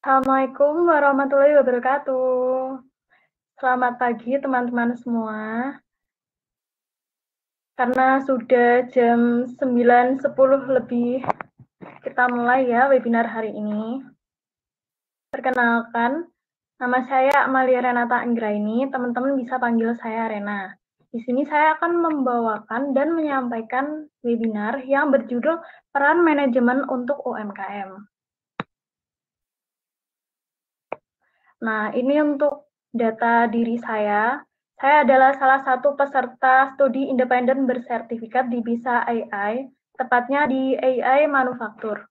Assalamualaikum warahmatullahi wabarakatuh. Selamat pagi teman-teman semua. Karena sudah jam 9.10 lebih, kita mulai ya webinar hari ini. Perkenalkan, nama saya Amalia Renata Anggraini, teman-teman bisa panggil saya Rena. Di sini saya akan membawakan dan menyampaikan webinar yang berjudul Peran Manajemen untuk UMKM. Nah, ini untuk data diri saya. Saya adalah salah satu peserta studi independen bersertifikat di BISA AI, tepatnya di AI Manufaktur.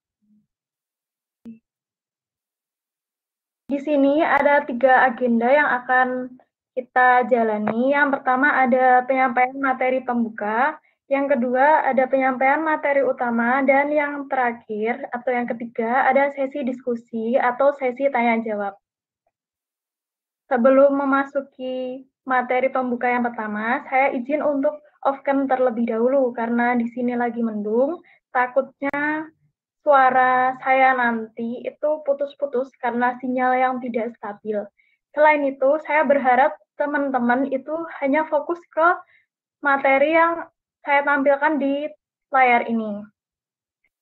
Di sini ada 3 agenda yang akan kita jalani. Yang pertama ada penyampaian materi pembuka, yang kedua ada penyampaian materi utama, dan yang terakhir atau yang ketiga ada sesi diskusi atau sesi tanya-jawab. Sebelum memasuki materi pembuka yang pertama, saya izin untuk off-cam terlebih dahulu karena di sini lagi mendung. Takutnya suara saya nanti itu putus-putus karena sinyal yang tidak stabil. Selain itu, saya berharap teman-teman itu hanya fokus ke materi yang saya tampilkan di layar ini.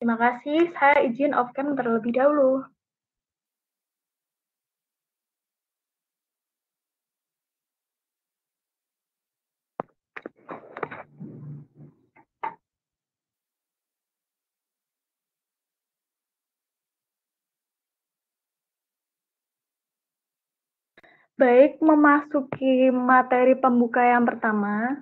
Terima kasih, saya izin off-cam terlebih dahulu. Baik, memasuki materi pembuka yang pertama.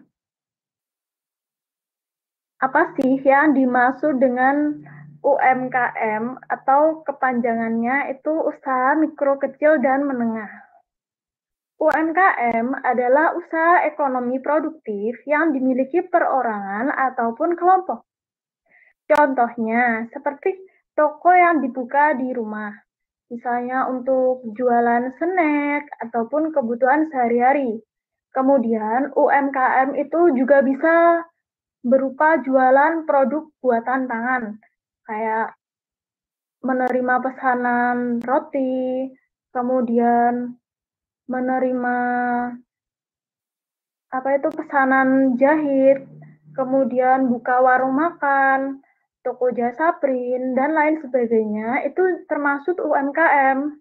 Apa sih yang dimaksud dengan UMKM atau kepanjangannya itu usaha mikro kecil dan menengah? UMKM adalah usaha ekonomi produktif yang dimiliki perorangan ataupun kelompok. Contohnya, seperti toko yang dibuka di rumah, misalnya untuk jualan snack ataupun kebutuhan sehari-hari. Kemudian, UMKM itu juga bisa berupa jualan produk buatan tangan, kayak menerima pesanan roti, kemudian menerima pesanan jahit, kemudian buka warung makan, toko jasa print, dan lain sebagainya, itu termasuk UMKM.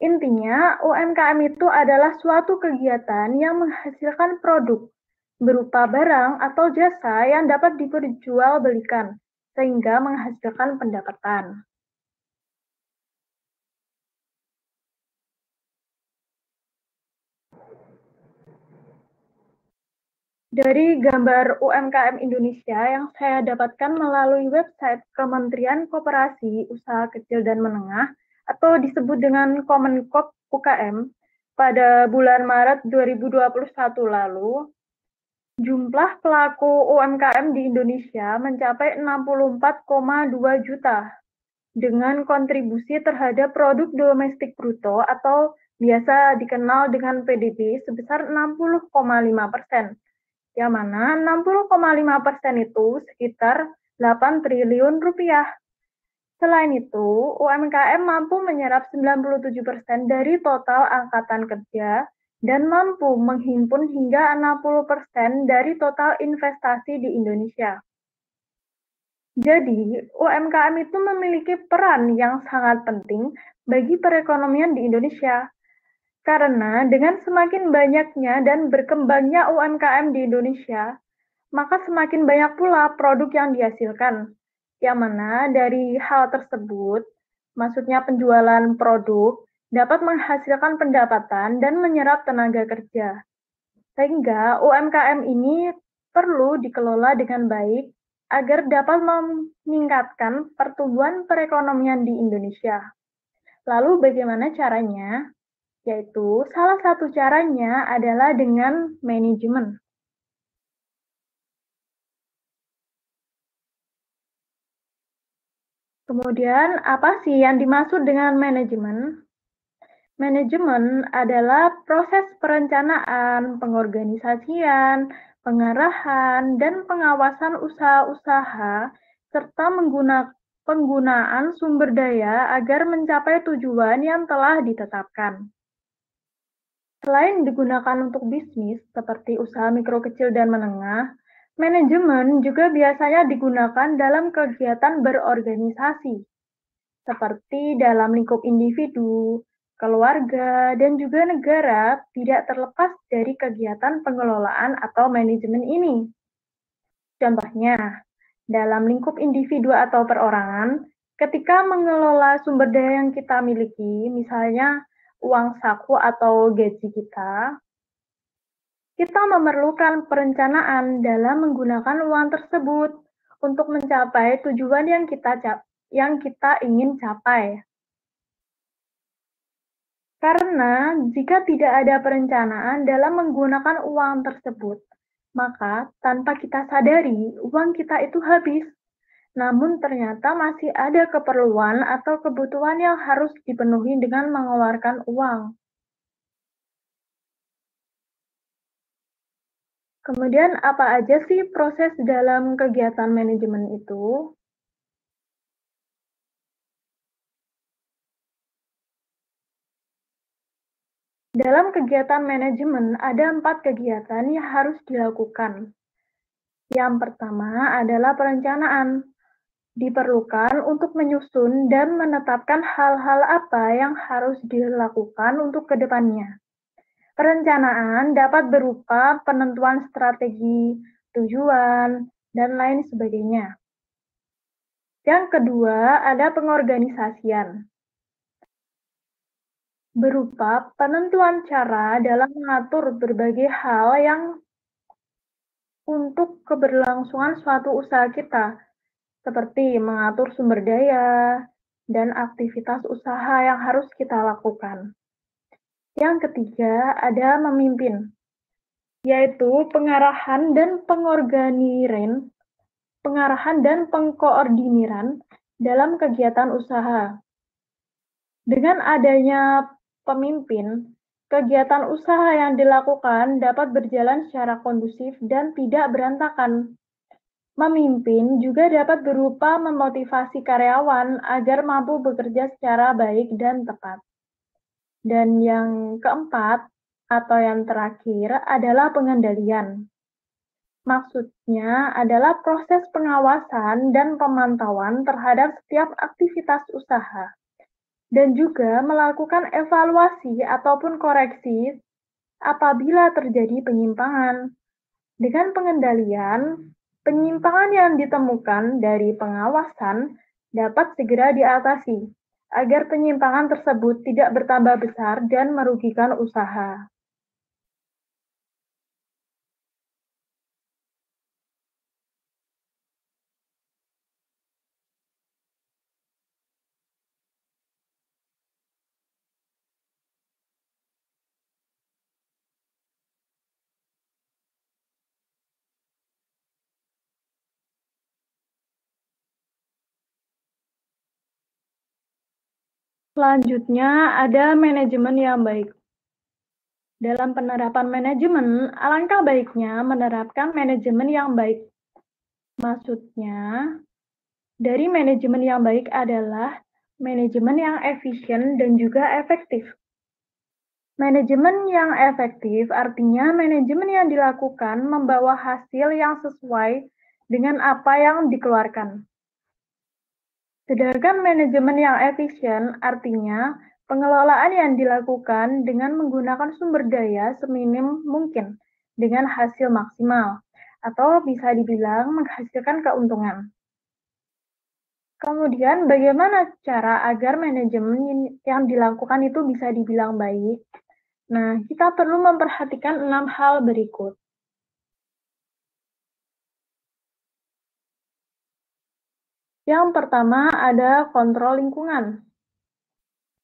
Intinya, UMKM itu adalah suatu kegiatan yang menghasilkan produk berupa barang atau jasa yang dapat diperjualbelikan, sehingga menghasilkan pendapatan. Dari gambar UMKM Indonesia yang saya dapatkan melalui website Kementerian Koperasi, Usaha Kecil dan Menengah, atau disebut dengan Kemenkop UKM, pada bulan Maret 2021 lalu, jumlah pelaku UMKM di Indonesia mencapai 64,2 juta dengan kontribusi terhadap produk domestik bruto atau biasa dikenal dengan PDB sebesar 60,5%, yang mana 60,5% itu sekitar 8 triliun rupiah. Selain itu, UMKM mampu menyerap 97% dari total angkatan kerja dan mampu menghimpun hingga 60% dari total investasi di Indonesia. Jadi, UMKM itu memiliki peran yang sangat penting bagi perekonomian di Indonesia. Karena dengan semakin banyaknya dan berkembangnya UMKM di Indonesia, maka semakin banyak pula produk yang dihasilkan. Yang mana dari hal tersebut, maksudnya penjualan produk, dapat menghasilkan pendapatan dan menyerap tenaga kerja. Sehingga UMKM ini perlu dikelola dengan baik agar dapat meningkatkan pertumbuhan perekonomian di Indonesia. Lalu bagaimana caranya? Yaitu salah satu caranya adalah dengan manajemen. Kemudian, apa sih yang dimaksud dengan manajemen? Manajemen adalah proses perencanaan, pengorganisasian, pengarahan, dan pengawasan usaha-usaha, serta penggunaan sumber daya agar mencapai tujuan yang telah ditetapkan. Selain digunakan untuk bisnis, seperti usaha mikro kecil dan menengah, manajemen juga biasanya digunakan dalam kegiatan berorganisasi, seperti dalam lingkup individu, keluarga, dan juga negara, tidak terlepas dari kegiatan pengelolaan atau manajemen ini. Contohnya, dalam lingkup individu atau perorangan, ketika mengelola sumber daya yang kita miliki, misalnya uang saku atau gaji kita memerlukan perencanaan dalam menggunakan uang tersebut untuk mencapai tujuan yang kita ingin capai. Karena jika tidak ada perencanaan dalam menggunakan uang tersebut, maka tanpa kita sadari, uang kita itu habis. Namun ternyata masih ada keperluan atau kebutuhan yang harus dipenuhi dengan mengeluarkan uang. Kemudian apa aja sih proses dalam kegiatan manajemen itu? Dalam kegiatan manajemen ada 4 kegiatan yang harus dilakukan. Yang pertama adalah perencanaan. Diperlukan untuk menyusun dan menetapkan hal-hal apa yang harus dilakukan untuk kedepannya. Perencanaan dapat berupa penentuan strategi, tujuan, dan lain sebagainya. Yang kedua, ada pengorganisasian. Berupa penentuan cara dalam mengatur berbagai hal yang untuk keberlangsungan suatu usaha kita, seperti mengatur sumber daya dan aktivitas usaha yang harus kita lakukan. Yang ketiga, ada memimpin, yaitu pengarahan dan pengkoordiniran dalam kegiatan usaha. Dengan adanya pemimpin, kegiatan usaha yang dilakukan dapat berjalan secara kondusif dan tidak berantakan. Memimpin juga dapat berupa memotivasi karyawan agar mampu bekerja secara baik dan tepat. Dan yang keempat, atau yang terakhir, adalah pengendalian. Maksudnya adalah proses pengawasan dan pemantauan terhadap setiap aktivitas usaha, dan juga melakukan evaluasi ataupun koreksi apabila terjadi penyimpangan. Dengan pengendalian, penyimpangan yang ditemukan dari pengawasan dapat segera diatasi, agar penyimpangan tersebut tidak bertambah besar dan merugikan usaha. Selanjutnya, ada manajemen yang baik. Dalam penerapan manajemen, alangkah baiknya menerapkan manajemen yang baik. Maksudnya, dari manajemen yang baik adalah manajemen yang efisien dan juga efektif. Manajemen yang efektif artinya manajemen yang dilakukan membawa hasil yang sesuai dengan apa yang dikeluarkan. Sedangkan manajemen yang efisien artinya pengelolaan yang dilakukan dengan menggunakan sumber daya seminim mungkin dengan hasil maksimal, atau bisa dibilang menghasilkan keuntungan. Kemudian bagaimana cara agar manajemen yang dilakukan itu bisa dibilang baik? Nah, kita perlu memperhatikan 6 hal berikut. Yang pertama ada kontrol lingkungan.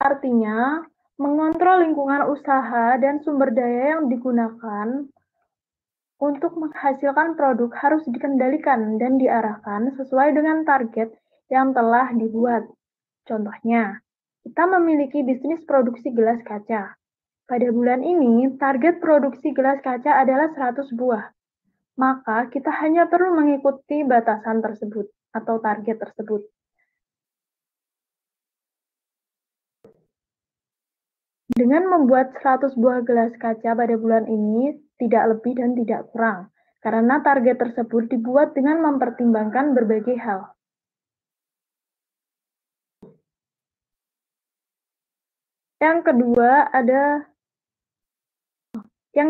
Artinya, mengontrol lingkungan usaha dan sumber daya yang digunakan untuk menghasilkan produk harus dikendalikan dan diarahkan sesuai dengan target yang telah dibuat. Contohnya, kita memiliki bisnis produksi gelas kaca. Pada bulan ini, target produksi gelas kaca adalah 100 buah. Maka kita hanya perlu mengikuti batasan tersebut atau target tersebut. Dengan membuat 100 buah gelas kaca pada bulan ini tidak lebih dan tidak kurang, karena target tersebut dibuat dengan mempertimbangkan berbagai hal. Yang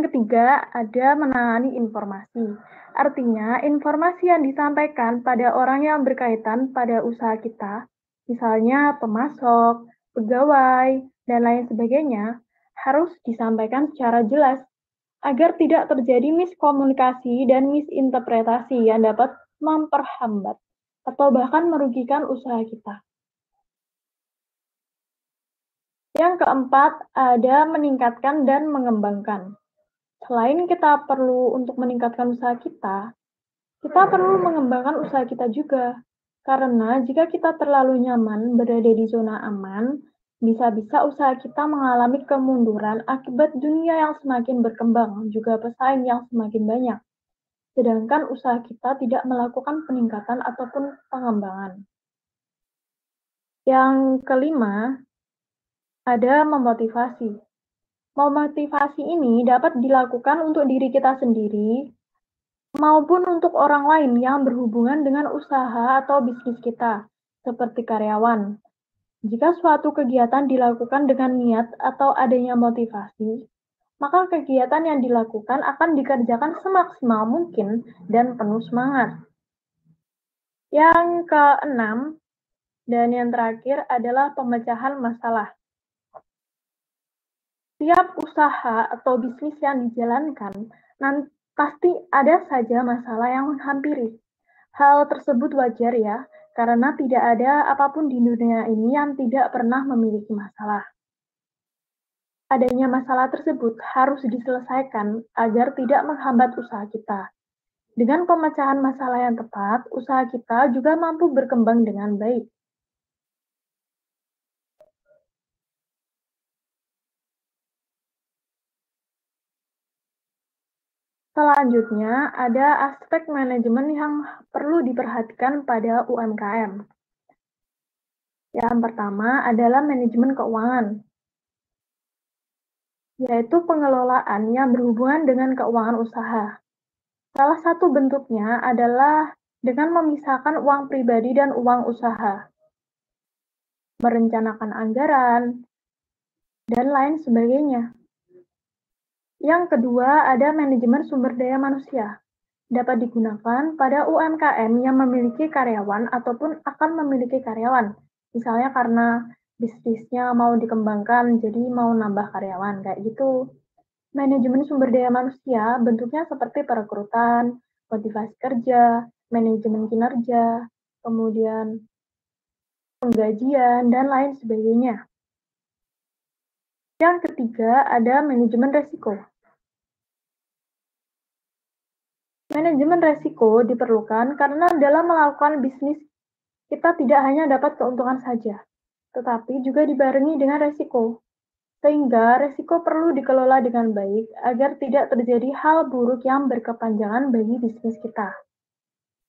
ketiga ada menangani informasi. Artinya, informasi yang disampaikan pada orang yang berkaitan pada usaha kita, misalnya pemasok, pegawai, dan lain sebagainya, harus disampaikan secara jelas agar tidak terjadi miskomunikasi dan misinterpretasi yang dapat memperhambat atau bahkan merugikan usaha kita. Yang keempat, ada meningkatkan dan mengembangkan. Selain kita perlu untuk meningkatkan usaha kita perlu mengembangkan usaha kita juga. Karena jika kita terlalu nyaman berada di zona aman, bisa-bisa usaha kita mengalami kemunduran akibat dunia yang semakin berkembang, juga pesaing yang semakin banyak. Sedangkan usaha kita tidak melakukan peningkatan ataupun pengembangan. Yang kelima, ada memotivasi. Memotivasi ini dapat dilakukan untuk diri kita sendiri maupun untuk orang lain yang berhubungan dengan usaha atau bisnis kita, seperti karyawan. Jika suatu kegiatan dilakukan dengan niat atau adanya motivasi, maka kegiatan yang dilakukan akan dikerjakan semaksimal mungkin dan penuh semangat. Yang keenam, dan yang terakhir adalah pemecahan masalah. Setiap usaha atau bisnis yang dijalankan, pasti ada saja masalah yang menghampiri. Hal tersebut wajar ya, karena tidak ada apapun di dunia ini yang tidak pernah memiliki masalah. Adanya masalah tersebut harus diselesaikan agar tidak menghambat usaha kita. Dengan pemecahan masalah yang tepat, usaha kita juga mampu berkembang dengan baik. Selanjutnya, ada aspek manajemen yang perlu diperhatikan pada UMKM. Yang pertama adalah manajemen keuangan, yaitu pengelolaan yang berhubungan dengan keuangan usaha. Salah satu bentuknya adalah dengan memisahkan uang pribadi dan uang usaha, merencanakan anggaran, dan lain sebagainya. Yang kedua, ada manajemen sumber daya manusia. Dapat digunakan pada UMKM yang memiliki karyawan ataupun akan memiliki karyawan. Misalnya karena bisnisnya mau dikembangkan, jadi mau nambah karyawan, kayak gitu. Manajemen sumber daya manusia bentuknya seperti perekrutan, motivasi kerja, manajemen kinerja, kemudian penggajian, dan lain sebagainya. Yang ketiga, ada manajemen resiko. Manajemen resiko diperlukan karena dalam melakukan bisnis, kita tidak hanya dapat keuntungan saja, tetapi juga dibarengi dengan resiko. Sehingga resiko perlu dikelola dengan baik agar tidak terjadi hal buruk yang berkepanjangan bagi bisnis kita.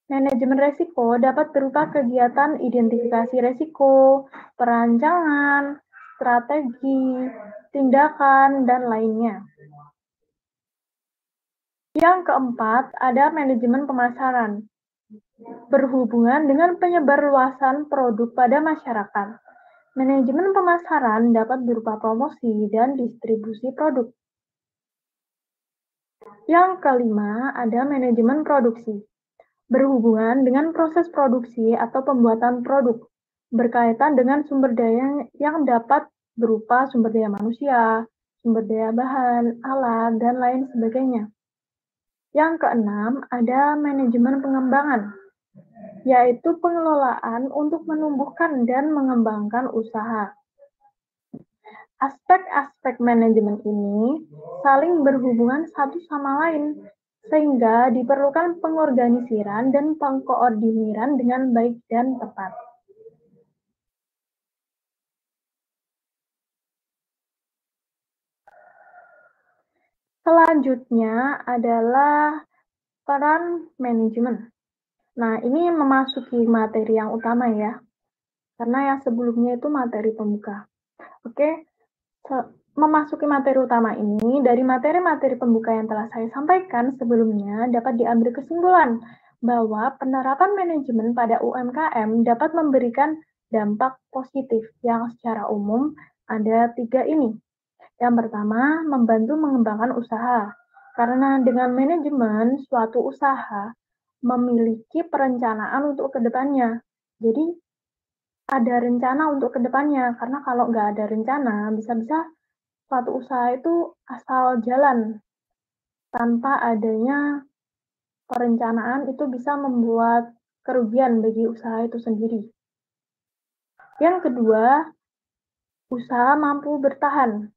Manajemen resiko dapat berupa kegiatan identifikasi resiko, perancangan, strategi, tindakan, dan lainnya. Yang keempat, ada manajemen pemasaran. Berhubungan dengan penyebarluasan produk pada masyarakat. Manajemen pemasaran dapat berupa promosi dan distribusi produk. Yang kelima, ada manajemen produksi. Berhubungan dengan proses produksi atau pembuatan produk, berkaitan dengan sumber daya yang dapat berupa sumber daya manusia, sumber daya bahan, alat, dan lain sebagainya. Yang keenam, ada manajemen pengembangan, yaitu pengelolaan untuk menumbuhkan dan mengembangkan usaha. Aspek-aspek manajemen ini saling berhubungan satu sama lain, sehingga diperlukan pengorganisiran dan pengkoordiniran dengan baik dan tepat. Selanjutnya adalah peran manajemen. Nah, ini memasuki materi yang utama ya, karena yang sebelumnya itu materi pembuka. Oke, memasuki materi utama ini, dari materi-materi pembuka yang telah saya sampaikan sebelumnya dapat diambil kesimpulan bahwa penerapan manajemen pada UMKM dapat memberikan dampak positif yang secara umum ada 3 ini. Yang pertama, membantu mengembangkan usaha. Karena dengan manajemen suatu usaha memiliki perencanaan untuk kedepannya. Jadi ada rencana untuk kedepannya, karena kalau nggak ada rencana, bisa-bisa suatu usaha itu asal jalan tanpa adanya perencanaan itu bisa membuat kerugian bagi usaha itu sendiri. Yang kedua, usaha mampu bertahan.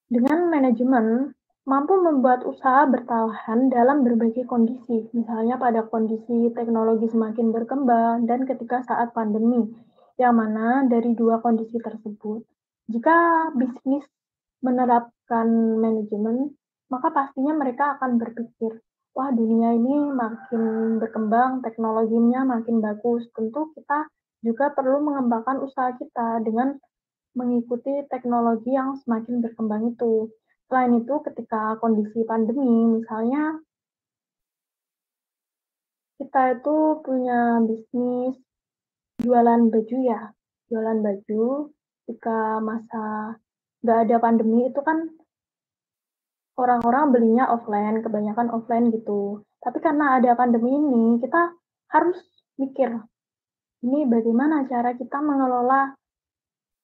Dengan manajemen, mampu membuat usaha bertahan dalam berbagai kondisi, misalnya pada kondisi teknologi semakin berkembang dan ketika saat pandemi, yang mana dari dua kondisi tersebut, jika bisnis menerapkan manajemen, maka pastinya mereka akan berpikir, wah dunia ini makin berkembang, teknologinya makin bagus, tentu kita juga perlu mengembangkan usaha kita dengan mengikuti teknologi yang semakin berkembang itu. Selain itu, ketika kondisi pandemi, misalnya kita itu punya bisnis jualan baju ya, jualan baju ketika masa nggak ada pandemi itu kan orang-orang belinya offline, kebanyakan offline gitu. Tapi karena ada pandemi ini, kita harus mikir, ini bagaimana cara kita mengelola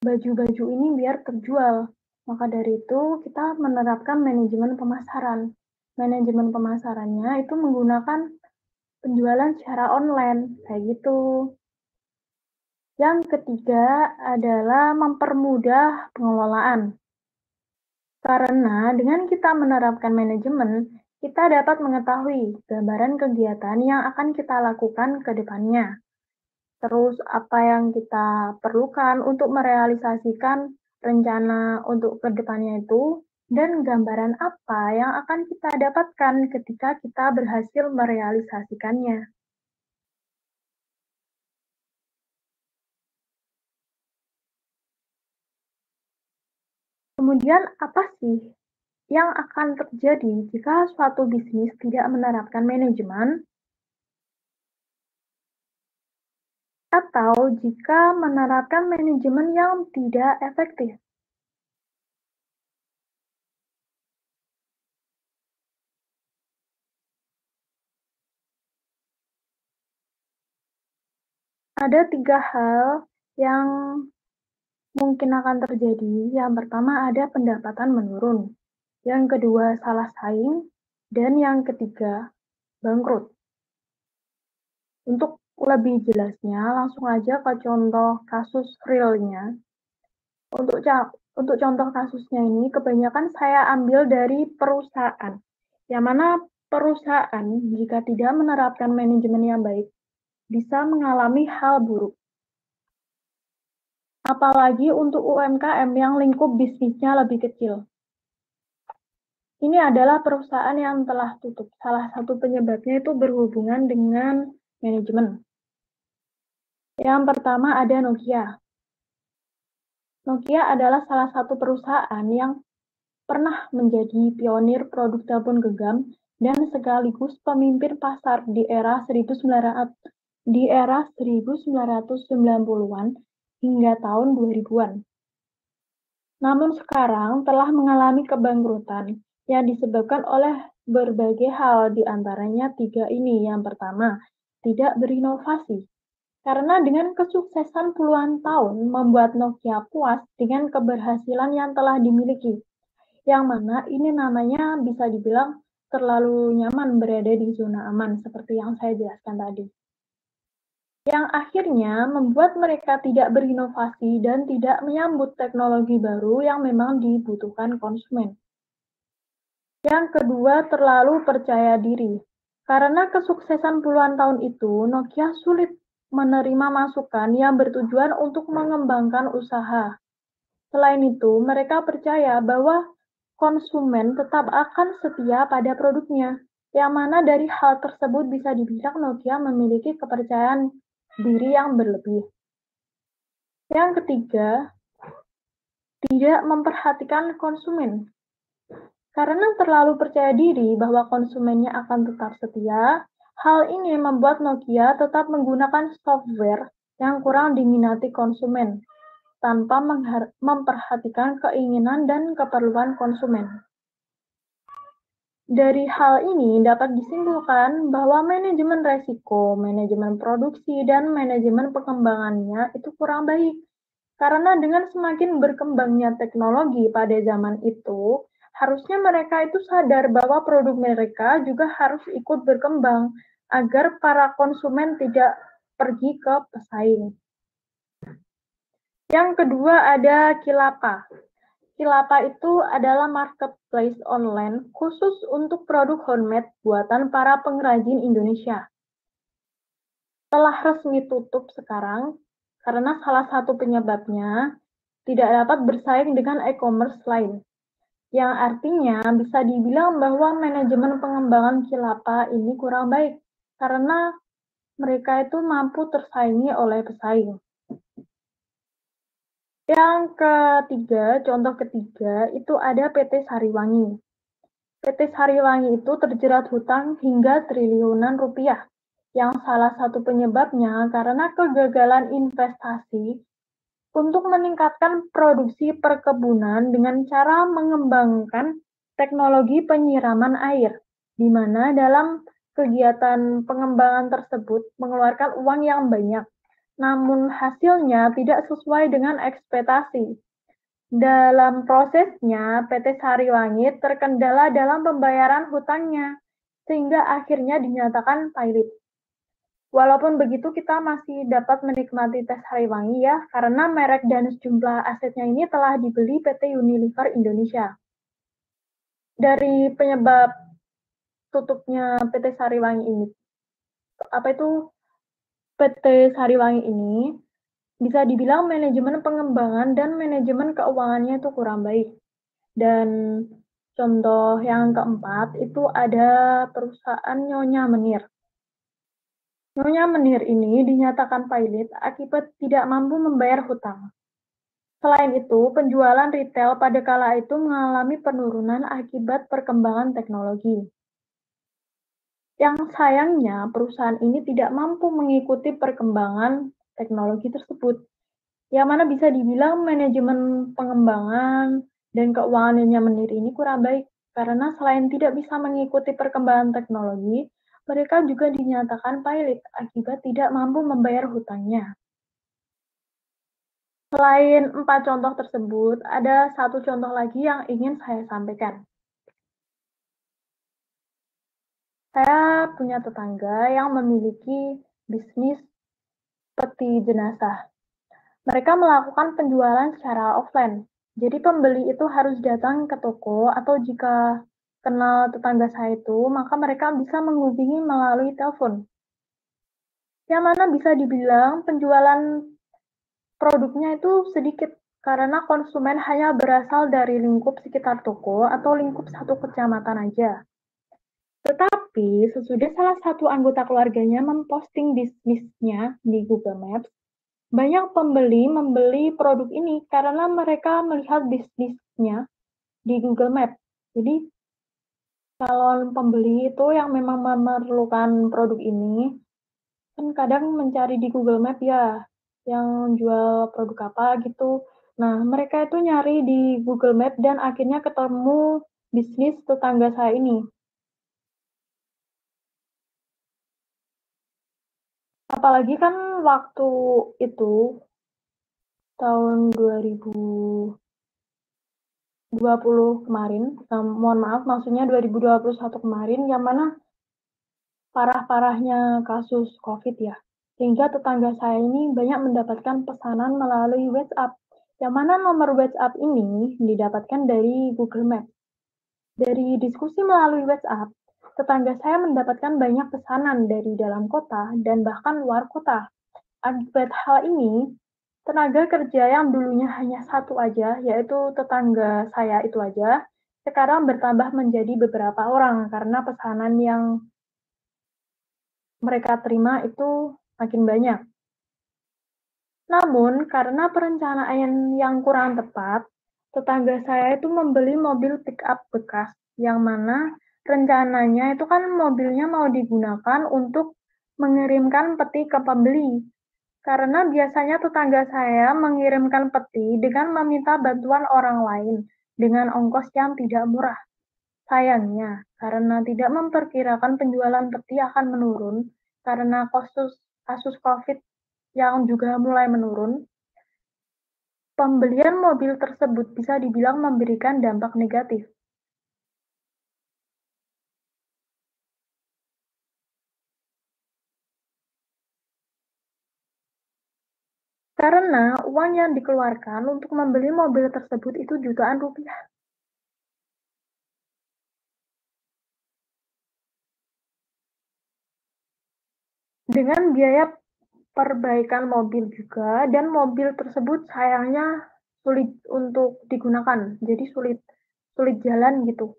baju-baju ini biar terjual. Maka dari itu, kita menerapkan manajemen pemasaran. Manajemen pemasarannya itu menggunakan penjualan secara online, kayak gitu. Yang ketiga adalah mempermudah pengelolaan. Karena dengan kita menerapkan manajemen, kita dapat mengetahui gambaran kegiatan yang akan kita lakukan ke depannya. Terus apa yang kita perlukan untuk merealisasikan rencana untuk kedepannya itu, dan gambaran apa yang akan kita dapatkan ketika kita berhasil merealisasikannya. Kemudian apa sih yang akan terjadi jika suatu bisnis tidak menerapkan manajemen atau jika menerapkan manajemen yang tidak efektif? Ada 3 hal yang mungkin akan terjadi. Yang pertama ada pendapatan menurun, yang kedua salah saing, dan yang ketiga bangkrut. Untuk lebih jelasnya, langsung aja ke contoh kasus realnya. Untuk contoh kasusnya ini, kebanyakan saya ambil dari perusahaan, yang mana perusahaan jika tidak menerapkan manajemen yang baik, bisa mengalami hal buruk. Apalagi untuk UMKM yang lingkup bisnisnya lebih kecil. Ini adalah perusahaan yang telah tutup. Salah satu penyebabnya itu berhubungan dengan manajemen. Yang pertama ada Nokia. Nokia adalah salah satu perusahaan yang pernah menjadi pionir produk telepon genggam dan sekaligus pemimpin pasar di era 1990-an hingga tahun 2000-an. Namun sekarang telah mengalami kebangkrutan yang disebabkan oleh berbagai hal, di antaranya 3 ini. Yang pertama, tidak berinovasi. Karena dengan kesuksesan puluhan tahun membuat Nokia puas dengan keberhasilan yang telah dimiliki. Yang mana ini namanya bisa dibilang terlalu nyaman berada di zona aman, seperti yang saya jelaskan tadi. Yang akhirnya membuat mereka tidak berinovasi dan tidak menyambut teknologi baru yang memang dibutuhkan konsumen. Yang kedua, terlalu percaya diri. Karena kesuksesan puluhan tahun itu, Nokia sulit menerima masukan yang bertujuan untuk mengembangkan usaha. Selain itu, mereka percaya bahwa konsumen tetap akan setia pada produknya, yang mana dari hal tersebut bisa dibilang Nokia memiliki kepercayaan diri yang berlebih. Yang ketiga, tidak memperhatikan konsumen. Karena terlalu percaya diri bahwa konsumennya akan tetap setia, hal ini membuat Nokia tetap menggunakan software yang kurang diminati konsumen, tanpa memperhatikan keinginan dan keperluan konsumen. Dari hal ini dapat disimpulkan bahwa manajemen resiko, manajemen produksi, dan manajemen pengembangannya itu kurang baik. Karena dengan semakin berkembangnya teknologi pada zaman itu, harusnya mereka itu sadar bahwa produk mereka juga harus ikut berkembang agar para konsumen tidak pergi ke pesaing. Yang kedua ada Kilapa. Kilapa itu adalah marketplace online khusus untuk produk handmade buatan para pengrajin Indonesia. Telah resmi tutup sekarang karena salah satu penyebabnya tidak dapat bersaing dengan e-commerce lain. Yang artinya bisa dibilang bahwa manajemen pengembangan Kilapa ini kurang baik karena mereka itu mampu tersaingi oleh pesaing. Yang ketiga, contoh ketiga, itu ada PT Sariwangi. PT Sariwangi itu terjerat hutang hingga triliunan rupiah, yang salah satu penyebabnya karena kegagalan investasi untuk meningkatkan produksi perkebunan dengan cara mengembangkan teknologi penyiraman air, di mana dalam kegiatan pengembangan tersebut mengeluarkan uang yang banyak, namun hasilnya tidak sesuai dengan ekspektasi. Dalam prosesnya, PT Sariwangi terkendala dalam pembayaran hutangnya, sehingga akhirnya dinyatakan pailit. Walaupun begitu, kita masih dapat menikmati tes Sariwangi ya, karena merek dan sejumlah asetnya ini telah dibeli PT Unilever Indonesia. Dari penyebab tutupnya PT Sariwangi ini, PT Sariwangi ini bisa dibilang manajemen pengembangan dan manajemen keuangannya itu kurang baik. Dan contoh yang keempat itu ada perusahaan Nyonya Menir. Nyonya Menir ini dinyatakan pailit akibat tidak mampu membayar hutang. Selain itu, penjualan retail pada kala itu mengalami penurunan akibat perkembangan teknologi. Yang sayangnya, perusahaan ini tidak mampu mengikuti perkembangan teknologi tersebut, yang mana bisa dibilang manajemen pengembangan dan keuangan Nyonya Menir ini kurang baik, karena selain tidak bisa mengikuti perkembangan teknologi, mereka juga dinyatakan pailit akibat tidak mampu membayar hutangnya. Selain 4 contoh tersebut, ada satu contoh lagi yang ingin saya sampaikan. Saya punya tetangga yang memiliki bisnis peti jenazah. Mereka melakukan penjualan secara offline. Jadi pembeli itu harus datang ke toko atau jika kenal tetangga saya itu, maka mereka bisa menghubungi melalui telepon. Yang mana bisa dibilang penjualan produknya itu sedikit karena konsumen hanya berasal dari lingkup sekitar toko atau lingkup satu kecamatan aja. Tetapi sesudah salah satu anggota keluarganya memposting bisnisnya di Google Maps, banyak pembeli membeli produk ini karena mereka melihat bisnisnya di Google Maps. Jadi calon pembeli itu yang memang memerlukan produk ini kan kadang mencari di Google Maps ya, yang jual produk apa gitu. Nah, mereka itu nyari di Google Maps dan akhirnya ketemu bisnis tetangga saya ini. Apalagi kan waktu itu, tahun 2020 kemarin, mohon maaf maksudnya 2021 kemarin, yang mana parah-parahnya kasus COVID ya. Sehingga tetangga saya ini banyak mendapatkan pesanan melalui WhatsApp, yang mana nomor WhatsApp ini didapatkan dari Google Maps. Dari diskusi melalui WhatsApp, tetangga saya mendapatkan banyak pesanan dari dalam kota dan bahkan luar kota. Akibat hal ini, tenaga kerja yang dulunya hanya satu aja, yaitu tetangga saya itu aja, sekarang bertambah menjadi beberapa orang karena pesanan yang mereka terima itu makin banyak. Namun, karena perencanaan yang kurang tepat, Tetangga saya itu membeli mobil pick-up bekas, yang mana rencananya itu kan mobilnya mau digunakan untuk mengirimkan peti ke pembeli. Karena biasanya tetangga saya mengirimkan peti dengan meminta bantuan orang lain dengan ongkos yang tidak murah. Sayangnya, karena tidak memperkirakan penjualan peti akan menurun karena kasus COVID yang juga mulai menurun, pembelian mobil tersebut bisa dibilang memberikan dampak negatif. Karena uang yang dikeluarkan untuk membeli mobil tersebut itu jutaan rupiah. Dengan biaya perbaikan mobil juga, dan mobil tersebut sayangnya sulit untuk digunakan, jadi sulit sulit jalan gitu.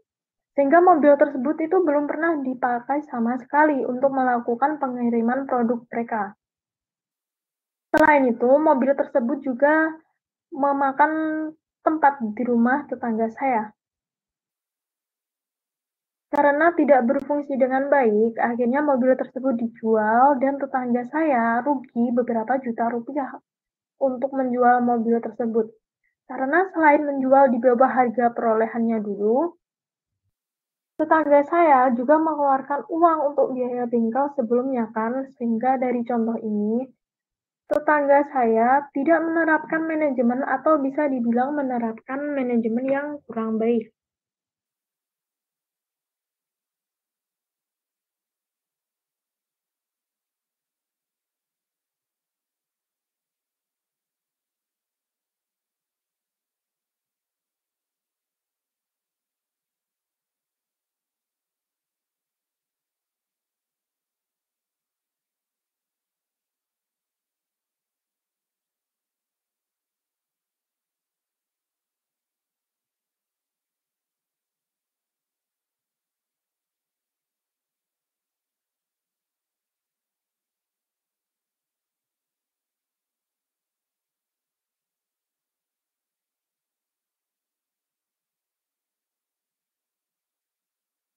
Sehingga mobil tersebut itu belum pernah dipakai sama sekali untuk melakukan pengiriman produk mereka. Selain itu, mobil tersebut juga memakan tempat di rumah tetangga saya. Karena tidak berfungsi dengan baik, akhirnya mobil tersebut dijual dan tetangga saya rugi beberapa juta rupiah untuk menjual mobil tersebut. Karena selain menjual di bawah harga perolehannya dulu, tetangga saya juga mengeluarkan uang untuk biaya bengkel sebelumnya kan, sehingga dari contoh ini, tetangga saya tidak menerapkan manajemen atau bisa dibilang menerapkan manajemen yang kurang baik.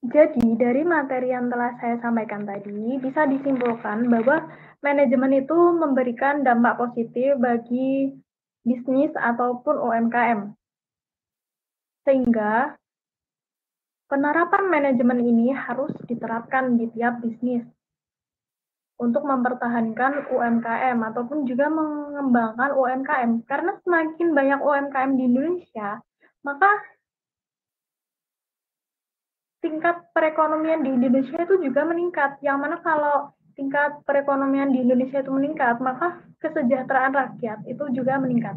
Jadi, dari materi yang telah saya sampaikan tadi, bisa disimpulkan bahwa manajemen itu memberikan dampak positif bagi bisnis ataupun UMKM. Sehingga penerapan manajemen ini harus diterapkan di tiap bisnis untuk mempertahankan UMKM ataupun juga mengembangkan UMKM. Karena semakin banyak UMKM di Indonesia, maka tingkat perekonomian di Indonesia itu juga meningkat. Yang mana kalau tingkat perekonomian di Indonesia itu meningkat, maka kesejahteraan rakyat itu juga meningkat.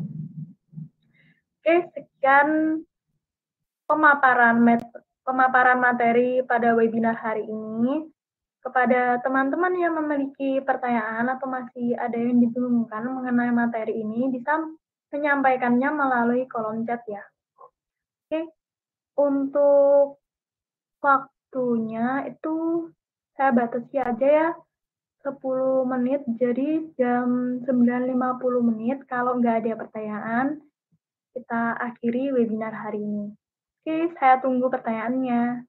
Oke, sekian pemaparan materi pada webinar hari ini. Kepada teman-teman yang memiliki pertanyaan atau masih ada yang dibingungkan mengenai materi ini, bisa menyampaikannya melalui kolom chat ya. Oke, untuk waktunya itu saya batasi aja ya, 10 menit, jadi jam 9.50 kalau nggak ada pertanyaan, kita akhiri webinar hari ini. Oke, saya tunggu pertanyaannya.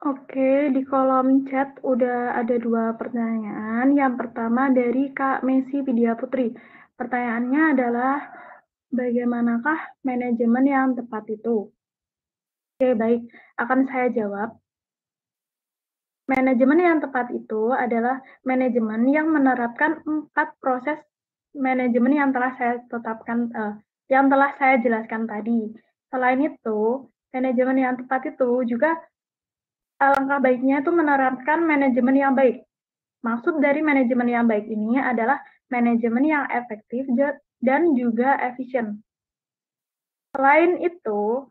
Oke, di kolom chat udah ada 2 pertanyaan. Yang pertama dari Kak Messi Vidya Putri. Pertanyaannya adalah, bagaimanakah manajemen yang tepat itu? Oke, baik, akan saya jawab. Manajemen yang tepat itu adalah manajemen yang menerapkan 4 proses manajemen yang telah saya tetapkan, yang telah saya jelaskan tadi. Selain itu, manajemen yang tepat itu juga alangkah baiknya itu menerapkan manajemen yang baik. Maksud dari manajemen yang baik ini adalah manajemen yang efektif dan juga efisien. Selain itu,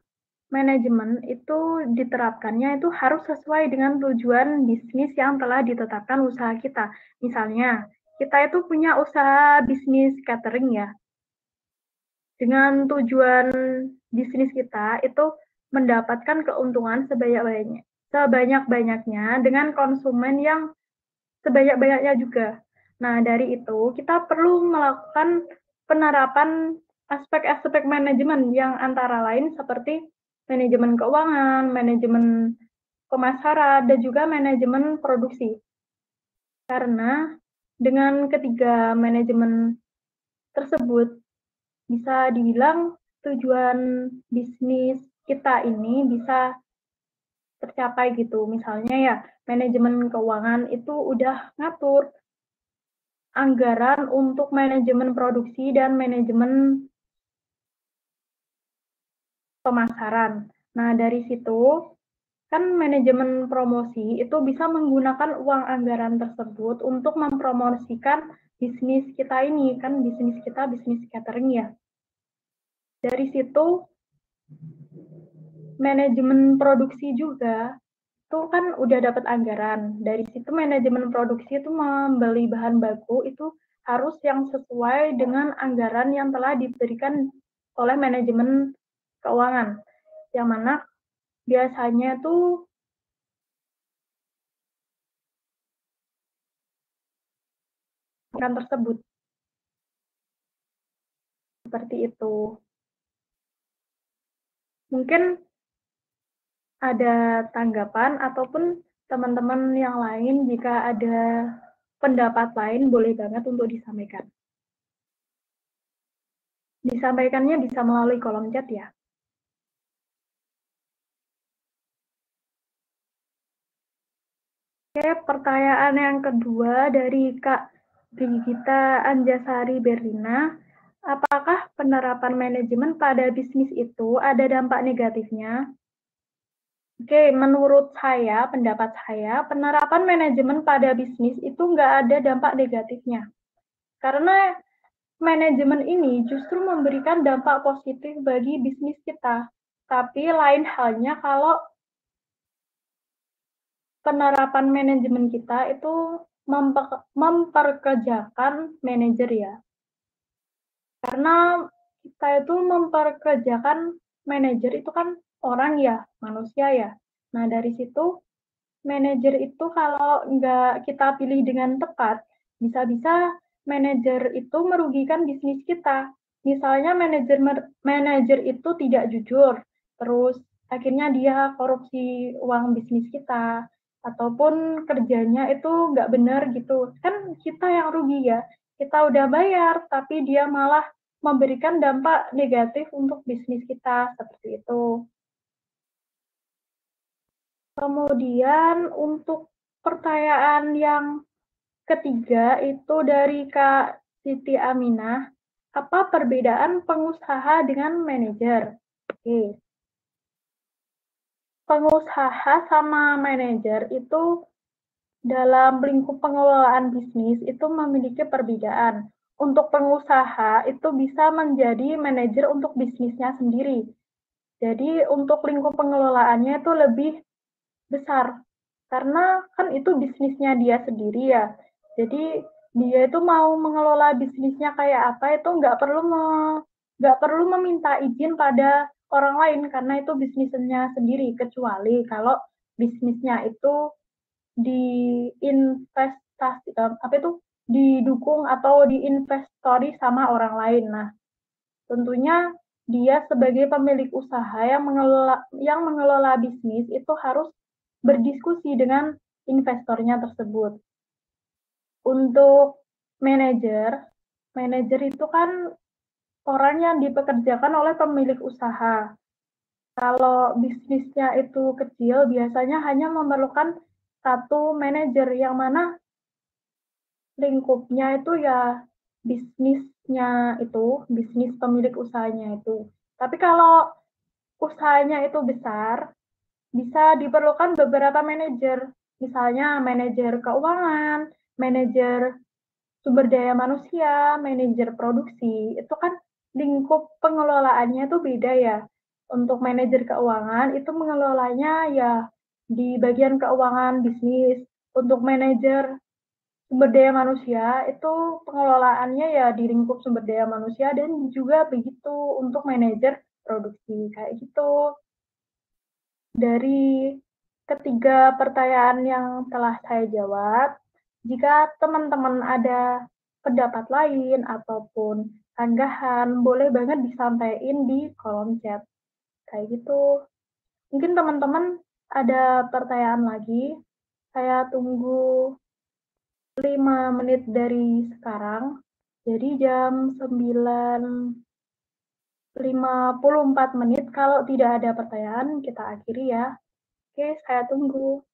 manajemen itu diterapkannya itu harus sesuai dengan tujuan bisnis yang telah ditetapkan usaha kita. Misalnya, kita itu punya usaha bisnis catering ya. Dengan tujuan bisnis kita itu mendapatkan keuntungan sebanyak-banyaknya dengan konsumen yang sebanyak-banyaknya juga. Nah, dari itu kita perlu melakukan penerapan aspek-aspek manajemen yang antara lain seperti manajemen keuangan, manajemen pemasaran, dan juga manajemen produksi. Karena dengan ketiga manajemen tersebut bisa dibilang tujuan bisnis kita ini bisa tercapai gitu. Misalnya ya, manajemen keuangan itu udah ngatur anggaran untuk manajemen produksi dan manajemen pemasaran. Nah, dari situ kan manajemen promosi itu bisa menggunakan uang anggaran tersebut untuk mempromosikan bisnis kita ini, kan bisnis kita bisnis catering ya. Dari situ manajemen produksi juga itu kan udah dapat anggaran. Dari situ manajemen produksi itu membeli bahan baku itu harus yang sesuai dengan anggaran yang telah diberikan oleh manajemen keuangan. Yang mana biasanya tuh anggaran tersebut seperti itu. Mungkin ada tanggapan ataupun teman-teman yang lain jika ada pendapat lain boleh banget untuk disampaikan. Disampaikannya bisa melalui kolom chat ya. Oke, pertanyaan yang kedua dari Kak Brigita Anjasari Berlina. Apakah penerapan manajemen pada bisnis itu ada dampak negatifnya? Oke, menurut saya, pendapat saya, penerapan manajemen pada bisnis itu nggak ada dampak negatifnya. Karena manajemen ini justru memberikan dampak positif bagi bisnis kita. Tapi lain halnya kalau penerapan manajemen kita itu memperkerjakan manajer ya. Karena kita itu memperkerjakan manajer itu kan orang ya, manusia ya. Nah, dari situ manajer itu kalau nggak kita pilih dengan tepat, bisa-bisa manajer itu merugikan bisnis kita. Misalnya manajer itu tidak jujur, terus akhirnya dia korupsi uang bisnis kita, ataupun kerjanya itu nggak benar gitu. Kan kita yang rugi ya, kita udah bayar, tapi dia malah memberikan dampak negatif untuk bisnis kita, seperti itu. Kemudian untuk pertanyaan yang ketiga itu dari Kak Siti Aminah, apa perbedaan pengusaha dengan manajer? Oke, pengusaha sama manajer itu dalam lingkup pengelolaan bisnis itu memiliki perbedaan. Untuk pengusaha itu bisa menjadi manajer untuk bisnisnya sendiri. Jadi untuk lingkup pengelolaannya itu lebih besar karena kan itu bisnisnya dia sendiri ya. Jadi dia itu mau mengelola bisnisnya kayak apa itu nggak perlu meminta izin pada orang lain karena itu bisnisnya sendiri, kecuali kalau bisnisnya itu diinvestasi apa itu didukung atau diinvestori sama orang lain. Nah, tentunya dia sebagai pemilik usaha yang mengelola bisnis itu harus berdiskusi dengan investornya tersebut. Untuk manajer, manajer itu kan orang yang dipekerjakan oleh pemilik usaha. Kalau bisnisnya itu kecil, biasanya hanya memerlukan satu manajer yang mana lingkupnya itu ya bisnisnya itu, bisnis pemilik usahanya itu. Tapi kalau usahanya itu besar, bisa diperlukan beberapa manajer. Misalnya manajer keuangan, manajer sumber daya manusia, manajer produksi, itu kan lingkup pengelolaannya itu beda ya. Untuk manajer keuangan itu mengelolanya ya di bagian keuangan bisnis. Untuk manajer sumber daya manusia itu pengelolaannya ya di lingkup sumber daya manusia dan juga begitu untuk manajer produksi kayak gitu. Dari ketiga pertanyaan yang telah saya jawab, jika teman-teman ada pendapat lain ataupun sanggahan, boleh banget disampaikan di kolom chat. Kayak gitu. Mungkin teman-teman ada pertanyaan lagi. Saya tunggu 5 menit dari sekarang. Jadi jam 9:54. Kalau tidak ada pertanyaan, kita akhiri ya. Oke, saya tunggu.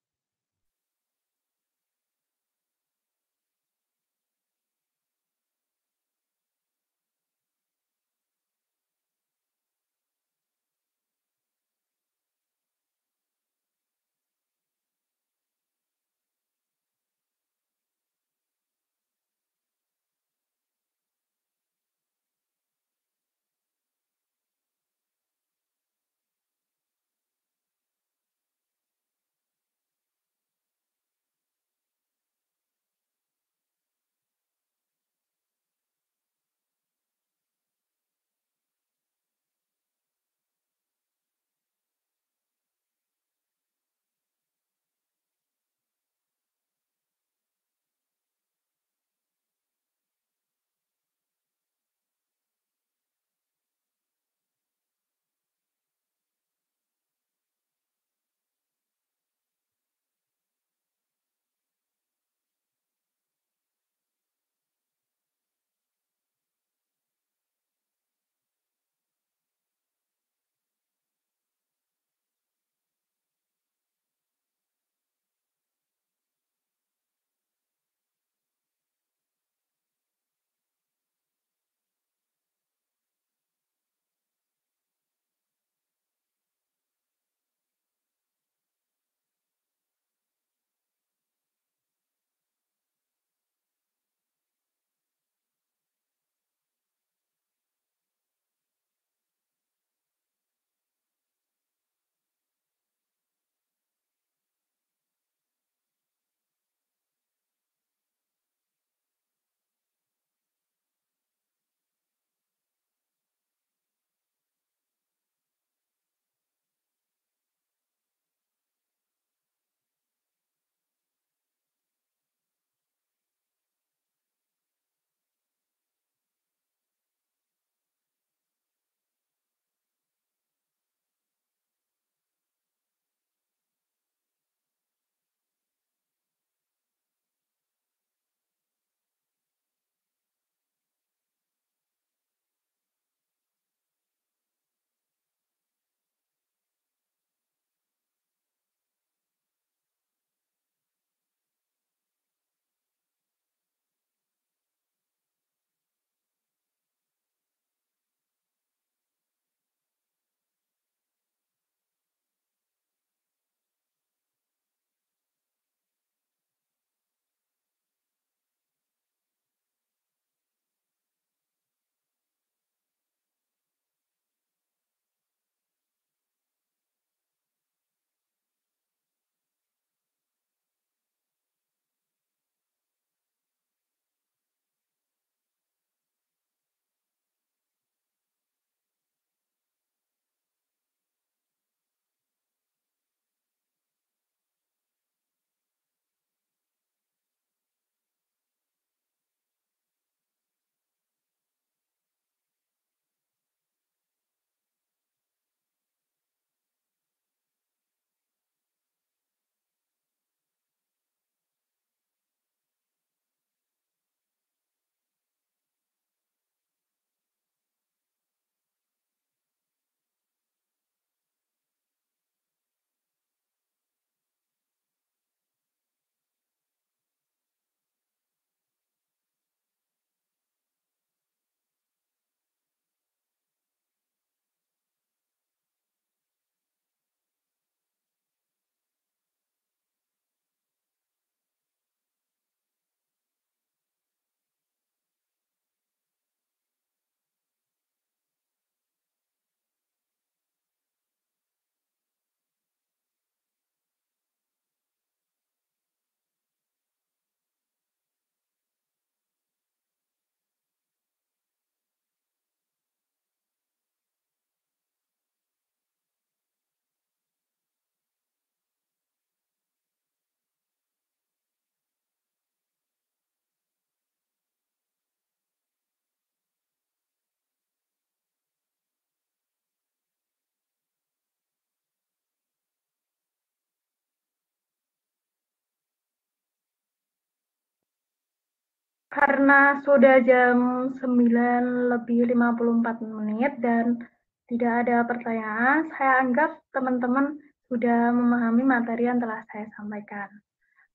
Karena sudah jam 9:54 dan tidak ada pertanyaan, saya anggap teman-teman sudah memahami materi yang telah saya sampaikan.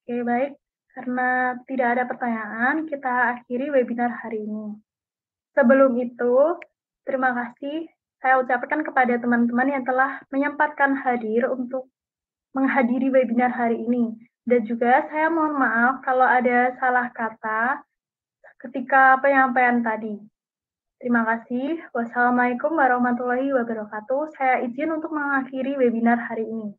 Oke, baik. Karena tidak ada pertanyaan, kita akhiri webinar hari ini. Sebelum itu, terima kasih saya ucapkan kepada teman-teman yang telah menyempatkan hadir untuk menghadiri webinar hari ini. Dan juga saya mohon maaf kalau ada salah kata ketika penyampaian tadi. Terima kasih. Wassalamualaikum warahmatullahi wabarakatuh. Saya izin untuk mengakhiri webinar hari ini.